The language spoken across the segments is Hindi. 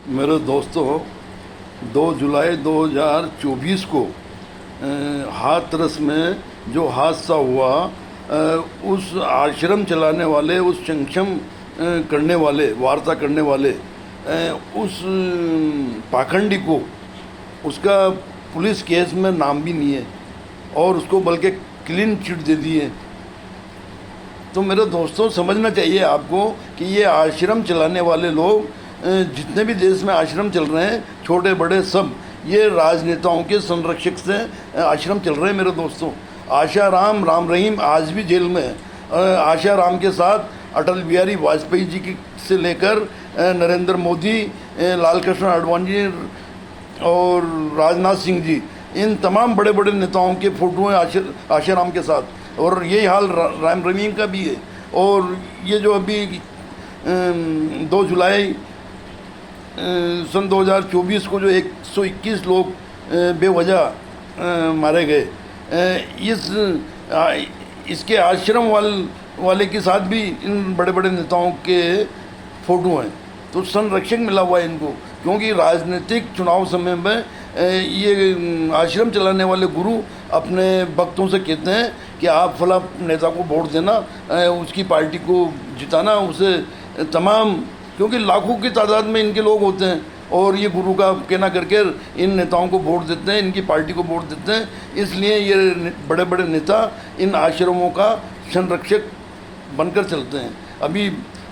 मेरे दोस्तों, 2 जुलाई 2024 को हाथरस में जो हादसा हुआ, उस आश्रम चलाने वाले, उस संक्षम करने वाले, वार्ता करने वाले, उस पाखंडी को उसका पुलिस केस में नाम भी नहीं है और उसको बल्कि क्लीन चिट दे दी है। तो मेरे दोस्तों, समझना चाहिए आपको कि ये आश्रम चलाने वाले लोग, जितने भी देश में आश्रम चल रहे हैं, छोटे बड़े सब, ये राजनेताओं के संरक्षक से आश्रम चल रहे हैं। मेरे दोस्तों, आशा राम, राम रहीम आज भी जेल में है। आशा राम के साथ अटल बिहारी वाजपेयी जी की से लेकर नरेंद्र मोदी, लाल कृष्ण आडवाणी और राजनाथ सिंह जी, इन तमाम बड़े बड़े नेताओं के फोटो हैं आशा राम के साथ। और यही हाल राम रहीम का भी है। और ये जो अभी 2 जुलाई सन 2024 को जो 121 लोग बेवजह मारे गए, इसके आश्रम वाले के साथ भी इन बड़े बड़े नेताओं के फोटो हैं। तो संरक्षक मिला हुआ है इनको, क्योंकि राजनीतिक चुनाव समय में ये आश्रम चलाने वाले गुरु अपने भक्तों से कहते हैं कि आप फला नेता को वोट देना, उसकी पार्टी को जिताना, उसे तमाम, क्योंकि लाखों की तादाद में इनके लोग होते हैं और ये गुरु का कहना करके इन नेताओं को वोट देते हैं, इनकी पार्टी को वोट देते हैं। इसलिए ये बड़े बड़े नेता इन आश्रमों का संरक्षक बनकर चलते हैं। अभी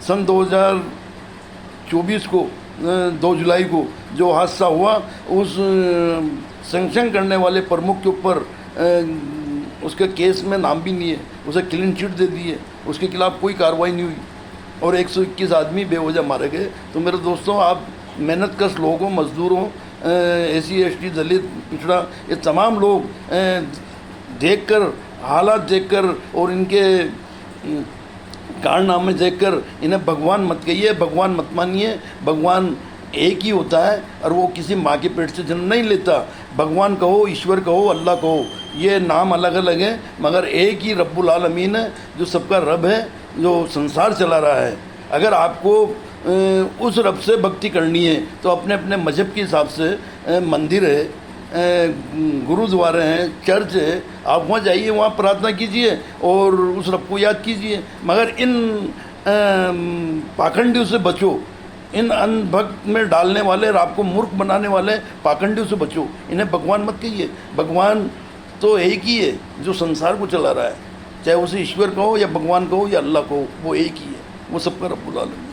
सन 2024 को 2 जुलाई को जो हादसा हुआ, उस सैंक्शन करने वाले प्रमुख के ऊपर उसके केस में नाम भी नहीं है, उसे क्लीन चिट दे दी है, उसके खिलाफ कोई कार्रवाई नहीं हुई और 121 आदमी बेवजह मारे गए। तो मेरे दोस्तों, आप मेहनतकश लोगों, मजदूरों, SC ST, दलित, पिछड़ा, ये तमाम लोग देखकर, हालात देखकर और इनके कारनामे देखकर इन्हें भगवान मत कहिए, भगवान मत मानिए। भगवान एक ही होता है और वो किसी माँ के पेट से जन्म नहीं लेता। भगवान कहो, ईश्वर कहो, अल्लाह कहो, ये नाम अलग अलग हैं मगर एक ही रब्बुल आलमीन है, जो सबका रब है, जो संसार चला रहा है। अगर आपको उस रब से भक्ति करनी है तो अपने अपने मज़हब के हिसाब से मंदिर है, गुरुद्वारे हैं, चर्च है, आप वहाँ जाइए, वहाँ प्रार्थना कीजिए और उस रब को याद कीजिए। मगर इन पाखंडियों से बचो, इन अनभक्त में डालने वाले और आपको मूर्ख बनाने वाले पाखंडियों से बचो। इन्हें भगवान मत कहिए। भगवान तो एक ही है जो संसार को चला रहा है, चाहे उसे ईश्वर कहो या भगवान कहो या अल्लाह कहो, वो एक ही है, वो सबका रब्बुल आलमीन है।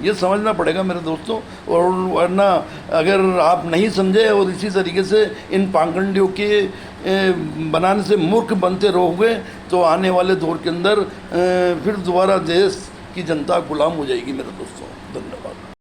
ये समझना पड़ेगा मेरे दोस्तों। और वरना अगर आप नहीं समझे और इसी तरीके से इन पाखंडियों के बनाने से मूर्ख बनते रहोगे तो आने वाले दौर के अंदर फिर दोबारा देश की जनता गुलाम हो जाएगी मेरे दोस्तों। धन्यवाद।